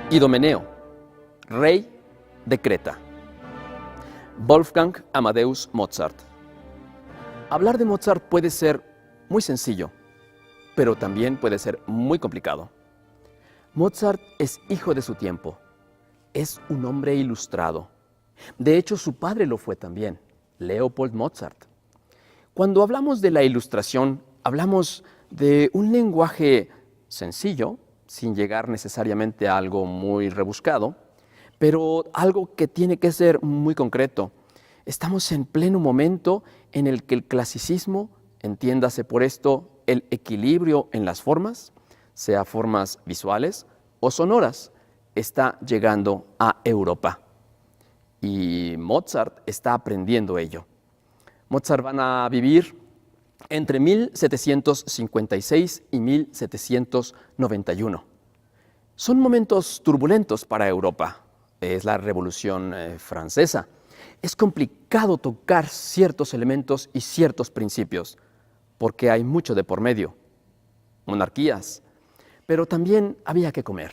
Idomeneo, rey de Creta. Wolfgang Amadeus Mozart. Hablar de Mozart puede ser muy sencillo, pero también puede ser muy complicado. Mozart es hijo de su tiempo. Es un hombre ilustrado. De hecho, su padre lo fue también, Leopold Mozart. Cuando hablamos de la ilustración, hablamos de un lenguaje sencillo, sin llegar necesariamente a algo muy rebuscado, pero algo que tiene que ser muy concreto. Estamos en pleno momento en el que el clasicismo, entiéndase por esto el equilibrio en las formas, sea formas visuales o sonoras, está llegando a Europa. Y Mozart está aprendiendo ello. Mozart van a vivir entre 1756 y 1791. Son momentos turbulentos para Europa. Es la Revolución Francesa. Es complicado tocar ciertos elementos y ciertos principios, porque hay mucho de por medio. Monarquías. Pero también había que comer.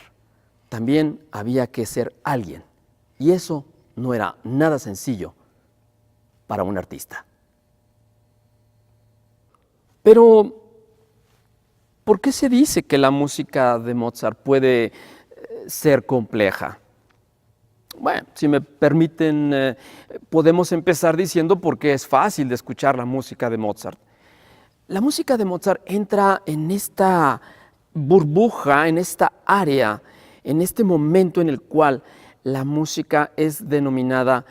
También había que ser alguien. Y eso no era nada sencillo para un artista. Pero, ¿por qué se dice que la música de Mozart puede ser compleja? Bueno, si me permiten, podemos empezar diciendo por qué es fácil de escuchar la música de Mozart. La música de Mozart entra en esta burbuja, en esta área, en este momento en el cual la música es denominada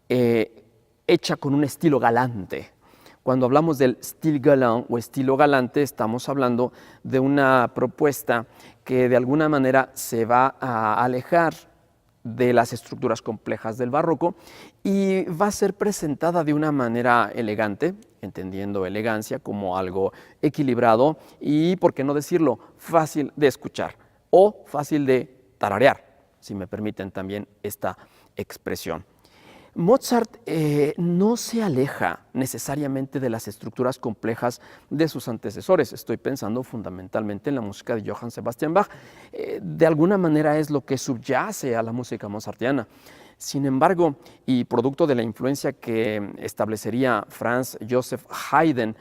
hecha con un estilo galante. Cuando hablamos del style galant o estilo galante, estamos hablando de una propuesta que de alguna manera se va a alejar de las estructuras complejas del barroco y va a ser presentada de una manera elegante, entendiendo elegancia como algo equilibrado y, por qué no decirlo, fácil de escuchar o fácil de tararear, si me permiten también esta expresión. Mozart no se aleja necesariamente de las estructuras complejas de sus antecesores. Estoy pensando fundamentalmente en la música de Johann Sebastian Bach. De alguna manera es lo que subyace a la música mozartiana. Sin embargo, y producto de la influencia que establecería Franz Joseph Haydn,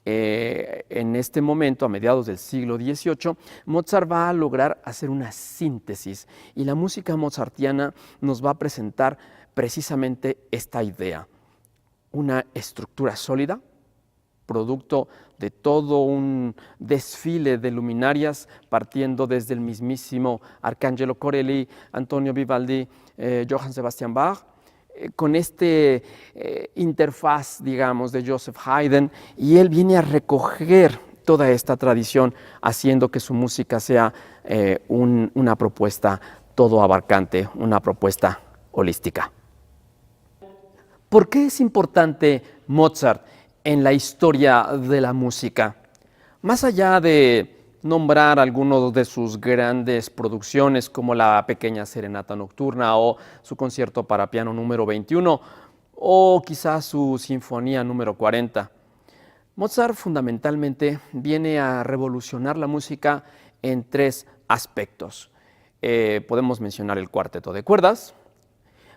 en este momento, a mediados del siglo XVIII, Mozart va a lograr hacer una síntesis y la música mozartiana nos va a presentar precisamente esta idea, una estructura sólida, producto de todo un desfile de luminarias, partiendo desde el mismísimo Arcangelo Corelli, Antonio Vivaldi, Johann Sebastian Bach, con este interfaz, digamos, de Joseph Haydn, y él viene a recoger toda esta tradición, haciendo que su música sea una propuesta todo abarcante, una propuesta holística. ¿Por qué es importante Mozart en la historia de la música? Más allá de nombrar algunos de sus grandes producciones como la Pequeña Serenata Nocturna o su concierto para piano número 21 o quizás su Sinfonía número 40, Mozart fundamentalmente viene a revolucionar la música en tres aspectos. Podemos mencionar el cuarteto de cuerdas,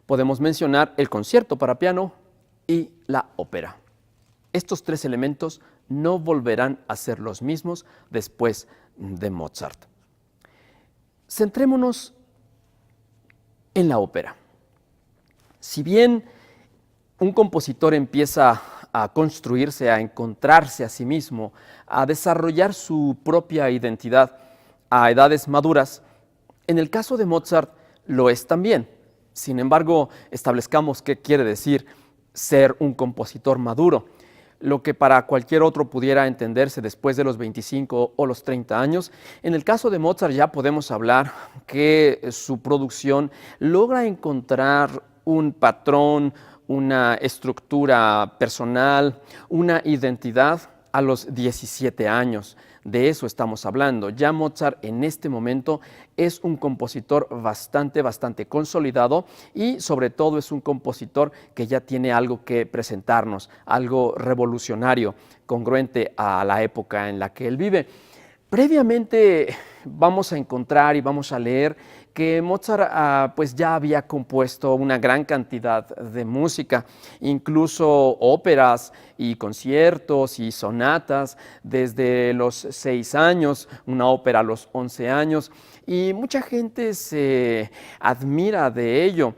podemos mencionar el concierto para piano y la ópera. Estos tres elementos no volverán a ser los mismos después de Mozart. Centrémonos en la ópera. Si bien un compositor empieza a construirse, a encontrarse a sí mismo, a desarrollar su propia identidad a edades maduras, en el caso de Mozart lo es también. Sin embargo, establezcamos qué quiere decir ser un compositor maduro. Lo que para cualquier otro pudiera entenderse después de los 25 o los 30 años, en el caso de Mozart ya podemos hablar que su producción logra encontrar un patrón, una estructura personal, una identidad a los 17 años. De eso estamos hablando. Ya Mozart en este momento es un compositor bastante consolidado y sobre todo es un compositor que ya tiene algo que presentarnos, algo revolucionario, congruente a la época en la que él vive. Previamente vamos a encontrar y vamos a leer que Mozart pues ya había compuesto una gran cantidad de música, incluso óperas y conciertos y sonatas desde los 6 años, una ópera a los 11 años, y mucha gente se admira de ello.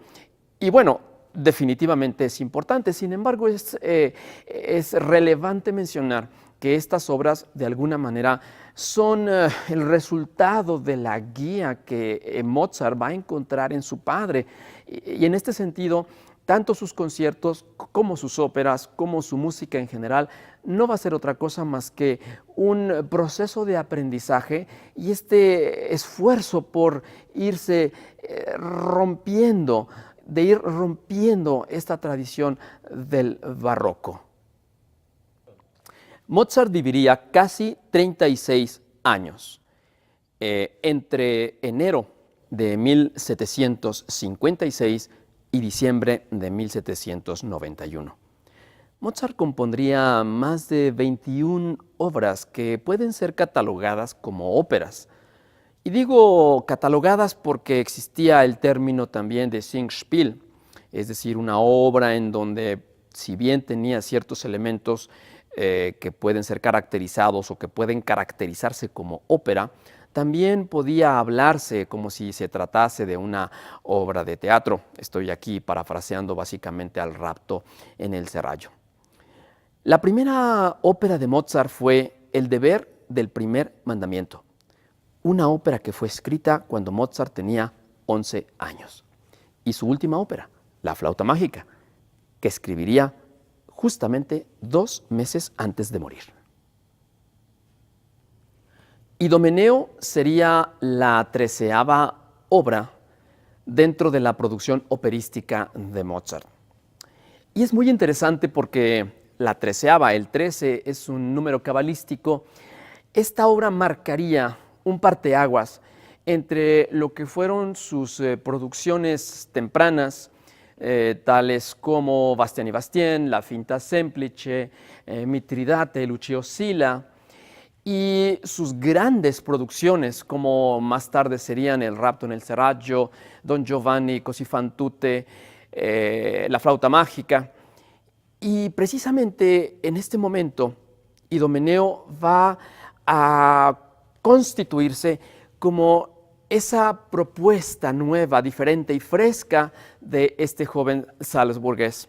Y bueno, definitivamente es importante. Sin embargo, es relevante mencionar que estas obras de alguna manera son el resultado de la guía que Mozart va a encontrar en su padre. Y en este sentido, tanto sus conciertos como sus óperas, como su música en general, no va a ser otra cosa más que un proceso de aprendizaje y este esfuerzo por irse rompiendo, de ir rompiendo esta tradición del barroco. Mozart viviría casi 36 años, entre enero de 1756 y diciembre de 1791. Mozart compondría más de 21 obras que pueden ser catalogadas como óperas. Y digo catalogadas porque existía el término también de Singspiel, es decir, una obra en donde, si bien tenía ciertos elementos que pueden ser caracterizados o que pueden caracterizarse como ópera, también podía hablarse como si se tratase de una obra de teatro. Estoy aquí parafraseando básicamente al Rapto en el Serrallo. La primera ópera de Mozart fue El deber del primer mandamiento, una ópera que fue escrita cuando Mozart tenía 11 años. Y su última ópera, La flauta mágica, que escribiría justamente 2 meses antes de morir. Idomeneo sería la 13ª obra dentro de la producción operística de Mozart. Y es muy interesante porque la 13ª, el 13, es un número cabalístico. Esta obra marcaría un parteaguas entre lo que fueron sus producciones tempranas, tales como Bastien y Bastien, La finta semplice, Mitridate, Lucio Silla, y sus grandes producciones, como más tarde serían El rapto en el Serrallo, Don Giovanni Così fan tutte, La flauta mágica. Y precisamente en este momento, Idomeneo va a constituirse como esa propuesta nueva, diferente y fresca de este joven salzburgués.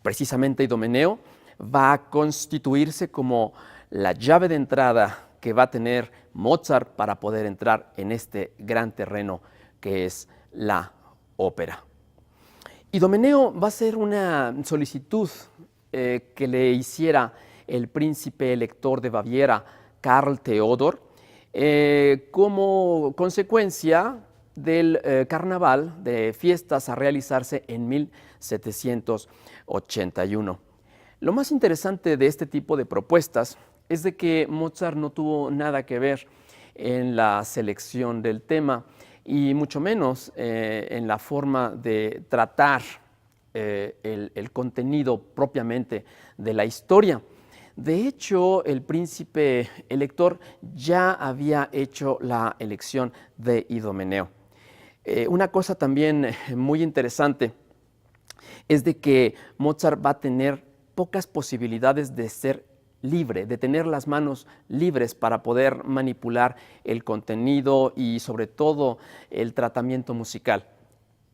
Precisamente Idomeneo va a constituirse como la llave de entrada que va a tener Mozart para poder entrar en este gran terreno que es la ópera. Idomeneo va a ser una solicitud que le hiciera el príncipe elector de Baviera, Karl Theodor, como consecuencia del carnaval de fiestas a realizarse en 1781. Lo más interesante de este tipo de propuestas es de que Mozart no tuvo nada que ver en la selección del tema y mucho menos en la forma de tratar el contenido propiamente de la historia. De hecho, el príncipe elector ya había hecho la elección de Idomeneo. Una cosa también muy interesante es de que Mozart va a tener pocas posibilidades de ser libre, de tener las manos libres para poder manipular el contenido y sobre todo el tratamiento musical.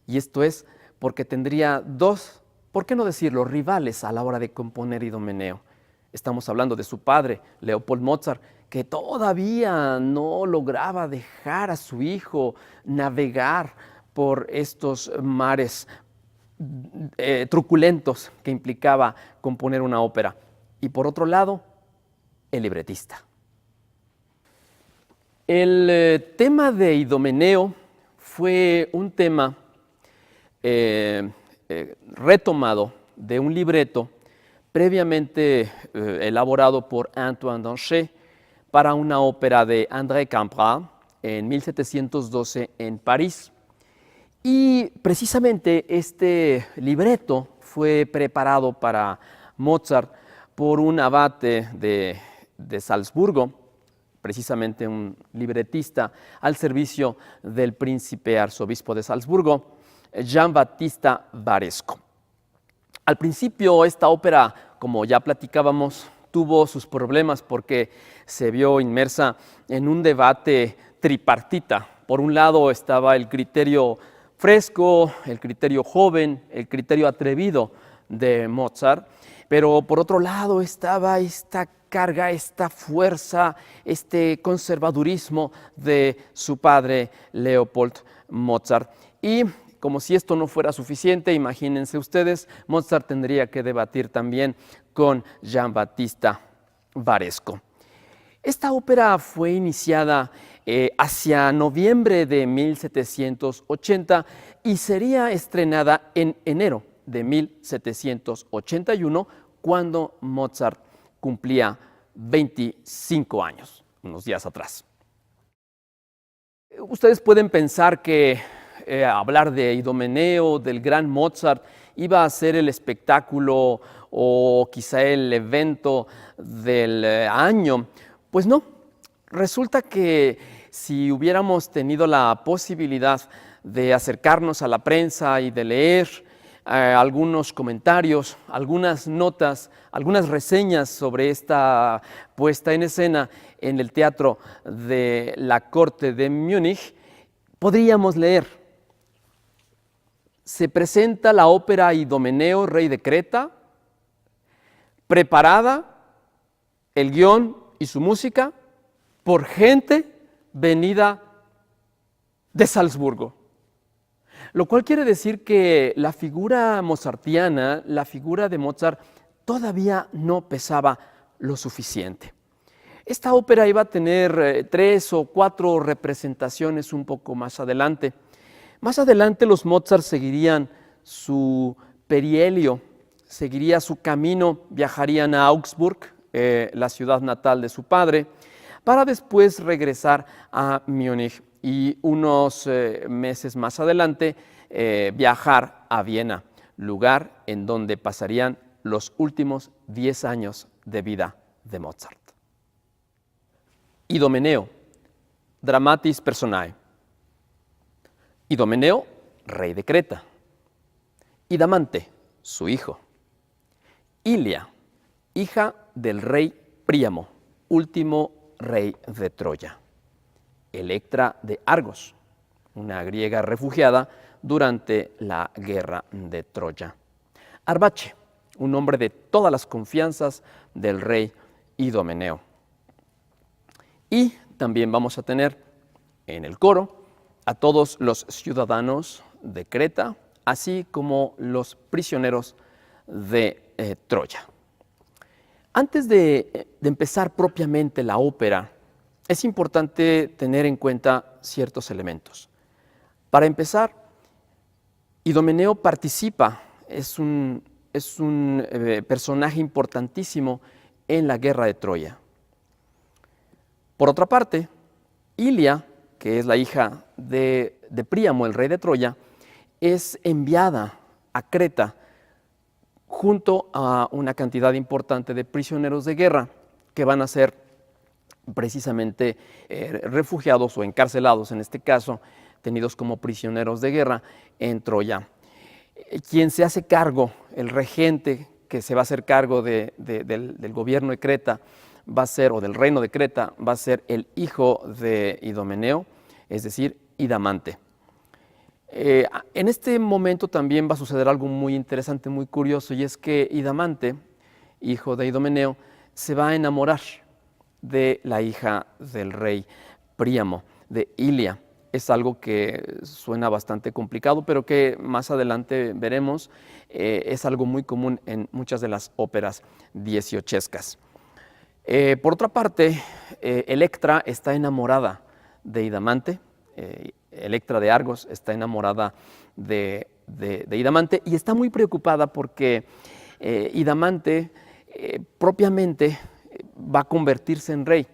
Y esto es porque tendría dos, ¿por qué no decirlo?, rivales a la hora de componer Idomeneo. Estamos hablando de su padre, Leopold Mozart, que todavía no lograba dejar a su hijo navegar por estos mares truculentos que implicaba componer una ópera. Y por otro lado, el libretista. El tema de Idomeneo fue un tema retomado de un libreto previamente elaborado por Antoine Danchet para una ópera de André Campra en 1712 en París. Y precisamente este libreto fue preparado para Mozart por un abate de Salzburgo, precisamente un libretista al servicio del príncipe arzobispo de Salzburgo, Gian Battista Varesco. Al principio esta ópera, como ya platicábamos, tuvo sus problemas porque se vio inmersa en un debate tripartita. Por un lado estaba el criterio fresco, el criterio joven, el criterio atrevido de Mozart, pero por otro lado estaba esta carga, esta fuerza, este conservadurismo de su padre Leopold Mozart. Y como si esto no fuera suficiente, imagínense ustedes, Mozart tendría que debatir también con Gian Battista Varesco. Esta ópera fue iniciada hacia noviembre de 1780 y sería estrenada en enero de 1781, cuando Mozart cumplía 25 años, unos días atrás. Ustedes pueden pensar que hablar de Idomeneo, del gran Mozart, iba a ser el espectáculo o quizá el evento del año. Pues no, resulta que si hubiéramos tenido la posibilidad de acercarnos a la prensa y de leer algunos comentarios, algunas notas, algunas reseñas sobre esta puesta en escena en el Teatro de la Corte de Múnich, podríamos leer: se presenta la ópera Idomeneo, rey de Creta, preparada, el guión y su música, por gente venida de Salzburgo. Lo cual quiere decir que la figura mozartiana, la figura de Mozart, todavía no pesaba lo suficiente. Esta ópera iba a tener 3 o 4 representaciones un poco más adelante. Más adelante los Mozart seguirían su perihelio, seguiría su camino, viajarían a Augsburg, la ciudad natal de su padre, para después regresar a Múnich y unos meses más adelante viajar a Viena, lugar en donde pasarían los últimos 10 años de vida de Mozart. Idomeneo, dramatis personae. Idomeneo, rey de Creta. Idamante, su hijo. Ilia, hija del rey Príamo, último rey de Troya. Electra de Argos, una griega refugiada durante la guerra de Troya. Arbace, un hombre de todas las confianzas del rey Idomeneo. Y también vamos a tener en el coro a todos los ciudadanos de Creta, así como los prisioneros de Troya. Antes de empezar propiamente la ópera, es importante tener en cuenta ciertos elementos. Para empezar, Idomeneo participa, es un personaje importantísimo en la guerra de Troya. Por otra parte, Ilia, que es la hija de Príamo, el rey de Troya, es enviada a Creta junto a una cantidad importante de prisioneros de guerra que van a ser precisamente refugiados o encarcelados, en este caso, tenidos como prisioneros de guerra en Troya. Quien se hace cargo, el regente que se va a hacer cargo del gobierno de Creta, va a ser, o del reino de Creta, va a ser el hijo de Idomeneo, es decir, Idamante. En este momento también va a suceder algo muy interesante, muy curioso, y es que Idamante, hijo de Idomeneo, se va a enamorar de la hija del rey Príamo, de Ilia. Es algo que suena bastante complicado, pero que más adelante veremos, es algo muy común en muchas de las óperas dieciochescas. Por otra parte, Electra está enamorada de Idamante, Electra de Argos está enamorada de Idamante y está muy preocupada porque Idamante propiamente va a convertirse en rey.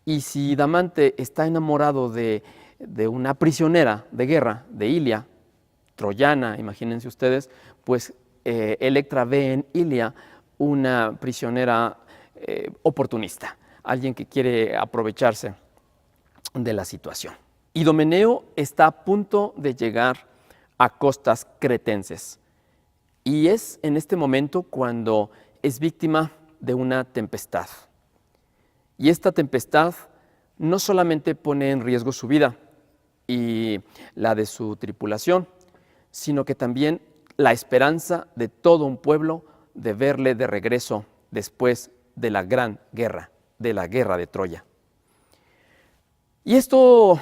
Y si Idamante está enamorado de una prisionera de guerra, de Ilia, troyana, imagínense ustedes, pues Electra ve en Ilia una prisionera oportunista, alguien que quiere aprovecharse de la situación. Idomeneo está a punto de llegar a costas cretenses y es en este momento cuando es víctima de una tempestad. Y esta tempestad no solamente pone en riesgo su vida y la de su tripulación, sino que también la esperanza de todo un pueblo de verle de regreso después de la gran guerra, de la guerra de Troya. Y esto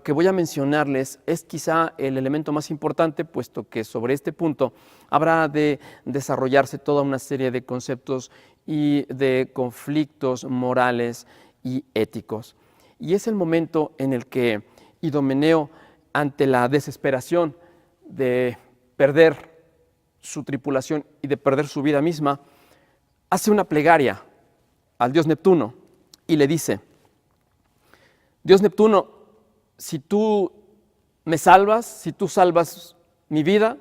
que voy a mencionarles es quizá el elemento más importante, puesto que sobre este punto habrá de desarrollarse toda una serie de conceptos y de conflictos morales y éticos. Y es el momento en el que Idomeneo, ante la desesperación de perder su tripulación y de perder su vida misma, hace una plegaria al dios Neptuno y le dice: Dios Neptuno, si tú me salvas, si tú salvas mi vida,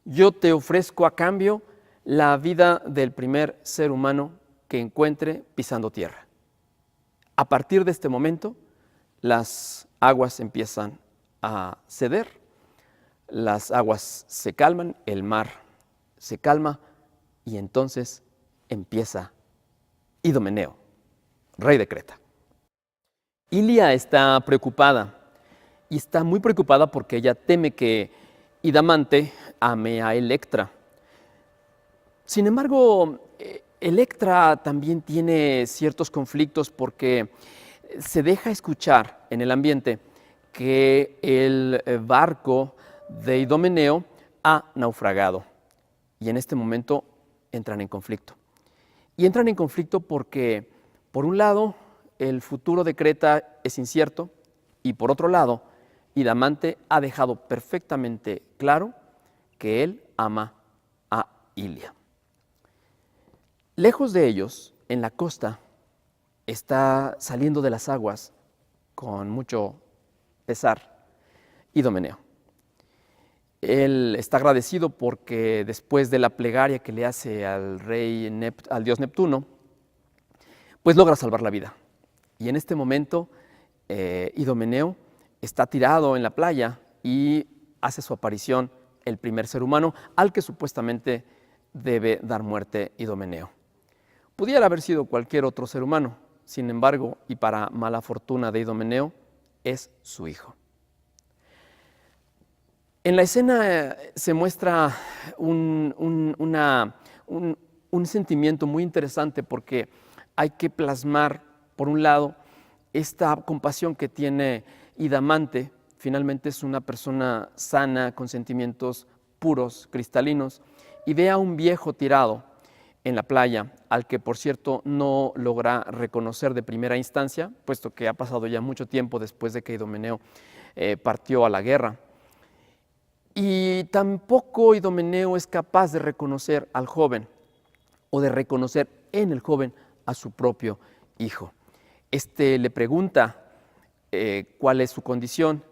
yo te ofrezco a cambio la vida del primer ser humano que encuentre pisando tierra. A partir de este momento, las aguas empiezan a ceder, las aguas se calman, el mar se calma y entonces empieza Idomeneo, rey de Creta. Ilia está preocupada y está muy preocupada porque ella teme que Idamante ame a Electra. Sin embargo, Electra también tiene ciertos conflictos porque se deja escuchar en el ambiente que el barco de Idomeneo ha naufragado y en este momento entran en conflicto. Y entran en conflicto porque, por un lado, el futuro de Creta es incierto y, por otro lado, Idamante ha dejado perfectamente claro que él ama a Ilia. Lejos de ellos, en la costa, está saliendo de las aguas con mucho pesar Idomeneo. Él está agradecido porque después de la plegaria que le hace al al dios Neptuno, pues logra salvar la vida. Y en este momento Idomeneo está tirado en la playa y hace su aparición el primer ser humano al que supuestamente debe dar muerte Idomeneo. Pudiera haber sido cualquier otro ser humano, sin embargo, y para mala fortuna de Idomeneo, es su hijo. En la escena se muestra un sentimiento muy interesante porque hay que plasmar, por un lado, esta compasión que tiene Idamante. Finalmente es una persona sana, con sentimientos puros, cristalinos, y ve a un viejo tirado en la playa, al que por cierto no logra reconocer de primera instancia, puesto que ha pasado ya mucho tiempo después de que Idomeneo partió a la guerra. Y tampoco Idomeneo es capaz de reconocer al joven o de reconocer en el joven a su propio hijo. Este le pregunta cuál es su condición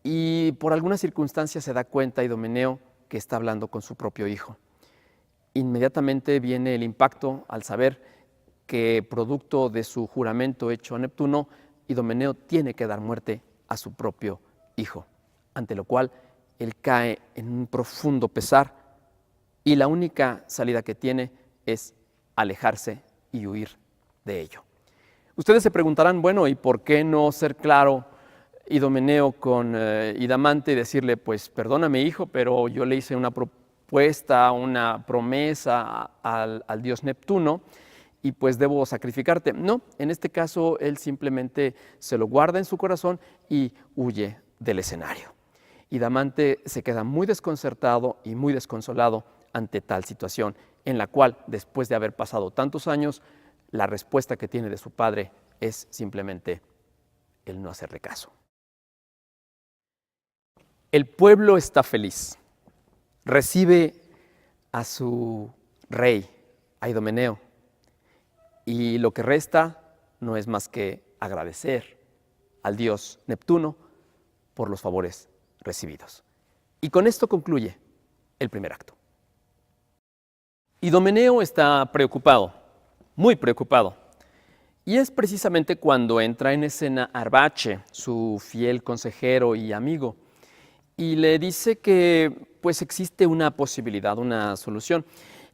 y por alguna circunstancia se da cuenta Idomeneo que está hablando con su propio hijo. Inmediatamente viene el impacto al saber que, producto de su juramento hecho a Neptuno, Idomeneo tiene que dar muerte a su propio hijo, ante lo cual él cae en un profundo pesar y la única salida que tiene es alejarse y huir de ello. Ustedes se preguntarán, bueno, ¿y por qué no ser claro Idomeneo con Idamante y decirle, pues perdóname hijo, pero yo le hice una propuesta, una promesa al dios Neptuno y pues debo sacrificarte? No, en este caso él simplemente se lo guarda en su corazón y huye del escenario. Idamante se queda muy desconcertado y muy desconsolado ante tal situación, en la cual, después de haber pasado tantos años, la respuesta que tiene de su padre es simplemente el no hacerle caso. El pueblo está feliz. Recibe a su rey, a Idomeneo, y lo que resta no es más que agradecer al dios Neptuno por los favores recibidos. Y con esto concluye el primer acto. Idomeneo está preocupado, muy preocupado, Y es precisamente cuando entra en escena Arbache, su fiel consejero y amigo, y le dice que pues existe una posibilidad, una solución,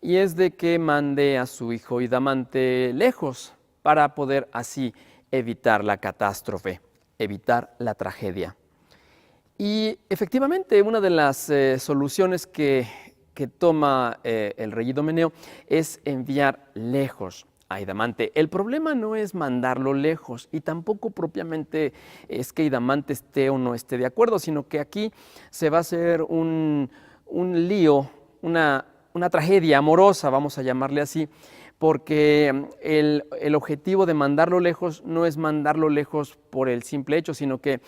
y es de que mande a su hijo Idamante lejos para poder así evitar la catástrofe, evitar la tragedia. Y efectivamente, una de las soluciones que toma el rey Idomeneo es enviar lejos a Idamante. El problema no es mandarlo lejos y tampoco propiamente es que Idamante esté o no esté de acuerdo, sino que aquí se va a hacer un lío, una tragedia amorosa, vamos a llamarle así, porque el objetivo de mandarlo lejos no es mandarlo lejos por el simple hecho, sino que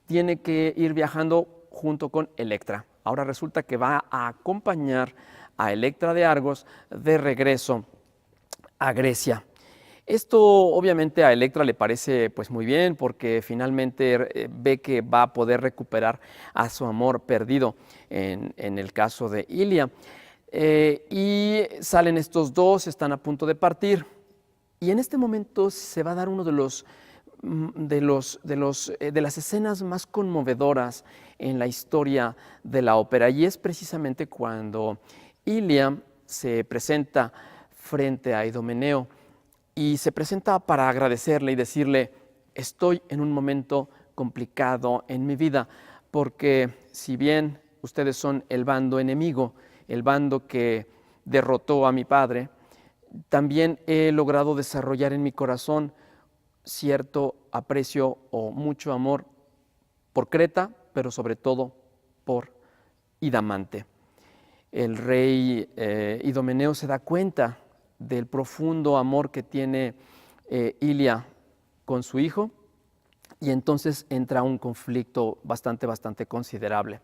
tiene que ir viajando junto con Electra. Ahora resulta que va a acompañar a Electra de Argos de regreso a Grecia. Esto obviamente a Electra le parece pues muy bien porque finalmente ve que va a poder recuperar a su amor perdido en el caso de Ilia. Y salen estos dos, están a punto de partir y en este momento se va a dar uno de las escenas más conmovedoras en la historia de la ópera y es precisamente cuando Ilia se presenta frente a Idomeneo y se presenta para agradecerle y decirle: estoy en un momento complicado en mi vida porque si bien ustedes son el bando enemigo, el bando que derrotó a mi padre, también he logrado desarrollar en mi corazón cierto aprecio o mucho amor por Creta, pero sobre todo por Idamante. El rey Idomeneo se da cuenta del profundo amor que tiene Ilia con su hijo y entonces entra un conflicto bastante considerable.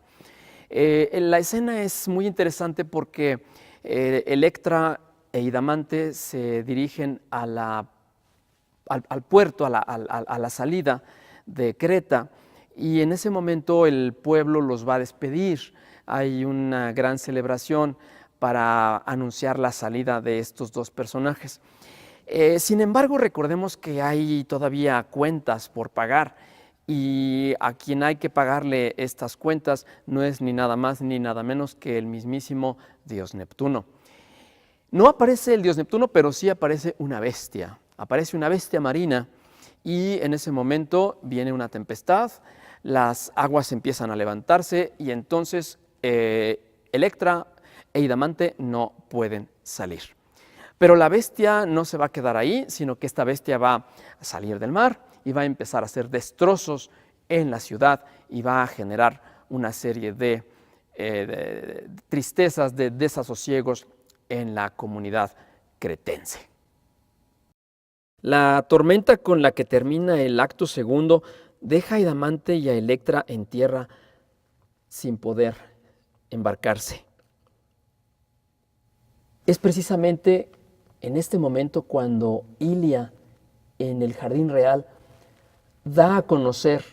La escena es muy interesante porque Electra e Idamante se dirigen al puerto, a la salida de Creta, y en ese momento el pueblo los va a despedir. Hay una gran celebración para anunciar la salida de estos dos personajes. Sin embargo, recordemos que hay todavía cuentas por pagar y a quien hay que pagarle estas cuentas no es ni nada más ni nada menos que el mismísimo dios Neptuno. No aparece el dios Neptuno, pero sí aparece una bestia marina y en ese momento viene una tempestad, las aguas empiezan a levantarse y entonces Electra e Idamante no pueden salir. Pero la bestia no se va a quedar ahí, sino que esta bestia va a salir del mar y va a empezar a hacer destrozos en la ciudad y va a generar una serie de tristezas, de desasosiegos en la comunidad cretense. La tormenta con la que termina el acto segundo deja a Idamante y a Electra en tierra sin poder embarcarse. Es precisamente en este momento cuando Ilia en el jardín real da a conocer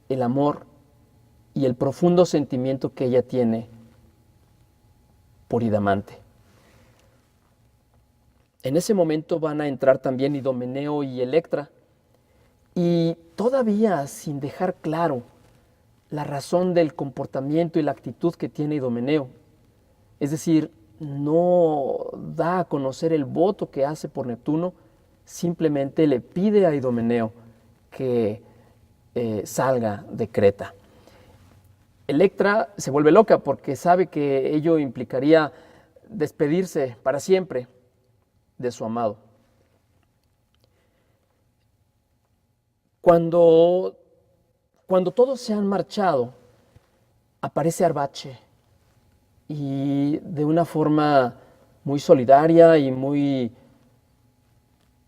el amor y el profundo sentimiento que ella tiene por Idamante. En ese momento van a entrar también Idomeneo y Electra, y todavía sin dejar claro la razón del comportamiento y la actitud que tiene Idomeneo. Es decir, no da a conocer el voto que hace por Neptuno, simplemente le pide a Idomeneo que salga de Creta. Electra se vuelve loca porque sabe que ello implicaría despedirse para siempre de su amado. Cuando todos se han marchado, aparece Arbache y de una forma muy solidaria y muy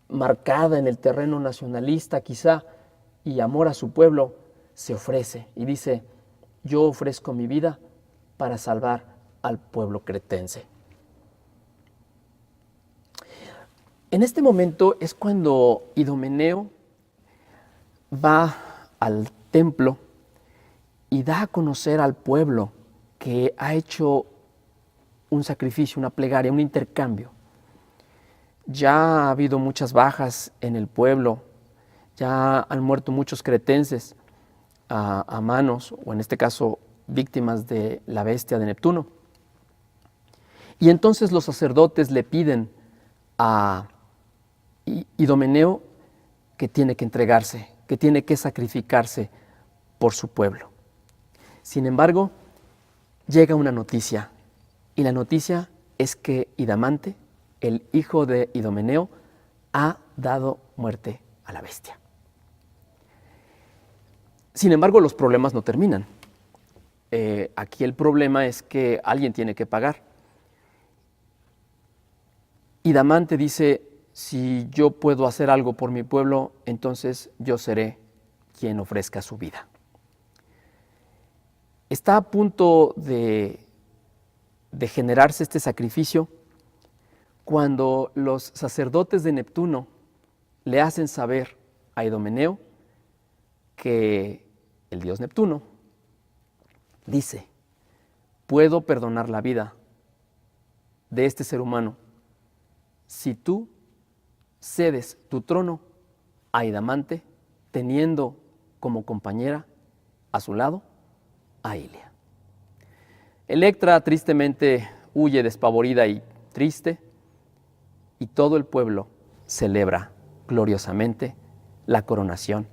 marcada en el terreno nacionalista quizá y amor a su pueblo, se ofrece y dice: yo ofrezco mi vida para salvar al pueblo cretense. En este momento es cuando Idomeneo va al templo y da a conocer al pueblo que ha hecho un sacrificio, una plegaria, un intercambio. Ya ha habido muchas bajas en el pueblo, ya han muerto muchos cretenses a manos, o en este caso, víctimas de la bestia de Neptuno. Y entonces los sacerdotes le piden a Idomeneo que tiene que entregarse, que tiene que sacrificarse por su pueblo. Sin embargo, llega una noticia, y la noticia es que Idamante, el hijo de Idomeneo, ha dado muerte a la bestia. Sin embargo, los problemas no terminan. Aquí el problema es que alguien tiene que pagar. Idamante dice, si yo puedo hacer algo por mi pueblo, entonces yo seré quien ofrezca su vida. Está a punto de generarse este sacrificio cuando los sacerdotes de Neptuno le hacen saber a Idomeneo que el dios Neptuno dice, puedo perdonar la vida de este ser humano si tú cedes tu trono a Idamante, teniendo como compañera a su lado a Ilia. Electra tristemente huye despavorida y triste, y todo el pueblo celebra gloriosamente la coronación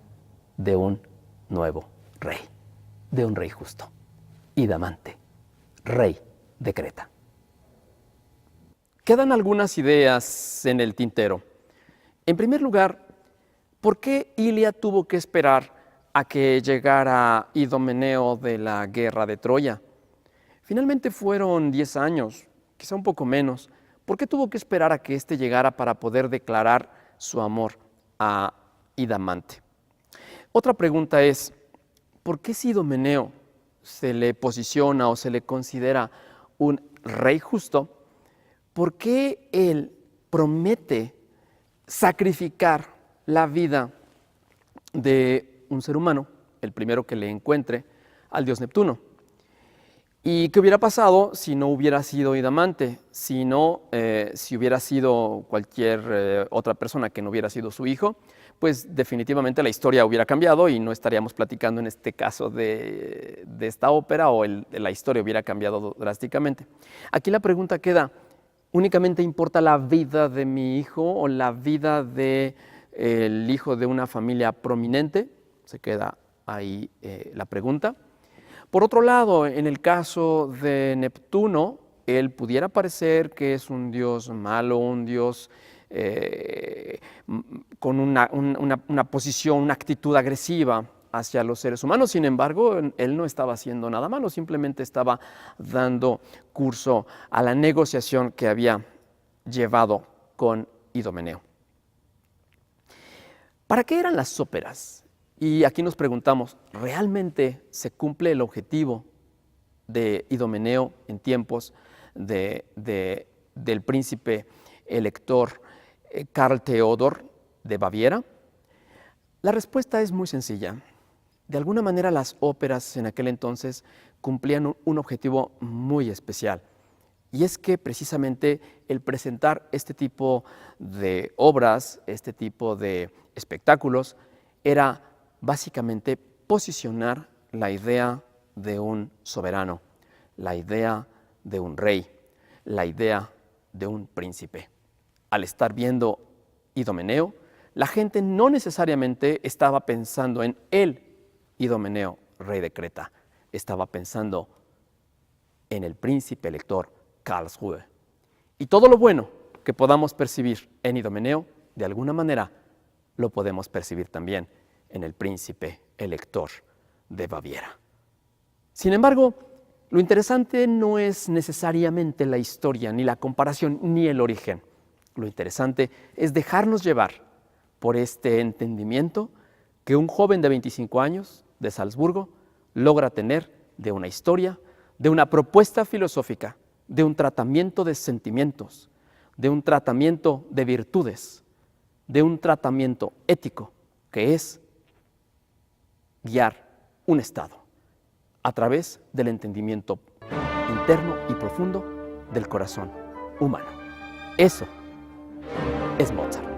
de un nuevo rey, de un rey justo, Idamante, rey de Creta. Quedan algunas ideas en el tintero. En primer lugar, ¿por qué Ilia tuvo que esperar a que llegara Idomeneo de la guerra de Troya? Finalmente fueron 10 años, quizá un poco menos. ¿Por qué tuvo que esperar a que éste llegara para poder declarar su amor a Idamante? Otra pregunta es, ¿por qué si Idomeneo se le posiciona o se le considera un rey justo, por qué él promete sacrificar la vida de un ser humano, el primero que le encuentre, al dios Neptuno? ¿Y qué hubiera pasado si no hubiera sido Idamante? Si hubiera sido cualquier otra persona que no hubiera sido su hijo, pues definitivamente la historia hubiera cambiado y no estaríamos platicando en este caso de esta ópera, o la historia hubiera cambiado drásticamente. Aquí la pregunta queda, ¿únicamente importa la vida de mi hijo o la vida del hijo de una familia prominente? Se queda ahí la pregunta. Por otro lado, en el caso de Neptuno, él pudiera parecer que es un dios malo, un dios con una posición, una actitud agresiva hacia los seres humanos. Sin embargo, él no estaba haciendo nada malo, simplemente estaba dando curso a la negociación que había llevado con Idomeneo. ¿Para qué eran las óperas? Y aquí nos preguntamos, ¿realmente se cumple el objetivo de Idomeneo en tiempos del príncipe elector Karl Theodor de Baviera? La respuesta es muy sencilla. De alguna manera las óperas en aquel entonces cumplían un objetivo muy especial. Y es que precisamente el presentar este tipo de obras, este tipo de espectáculos, era básicamente posicionar la idea de un soberano, la idea de un rey, la idea de un príncipe. Al estar viendo Idomeneo, la gente no necesariamente estaba pensando en el Idomeneo, rey de Creta, estaba pensando en el príncipe elector Karlsruhe. Y todo lo bueno que podamos percibir en Idomeneo, de alguna manera lo podemos percibir también en el príncipe elector de Baviera. Sin embargo, lo interesante no es necesariamente la historia, ni la comparación, ni el origen. Lo interesante es dejarnos llevar por este entendimiento que un joven de 25 años de Salzburgo logra tener de una historia, de una propuesta filosófica, de un tratamiento de sentimientos, de un tratamiento de virtudes, de un tratamiento ético, que es guiar un Estado a través del entendimiento interno y profundo del corazón humano. Eso es Mozart.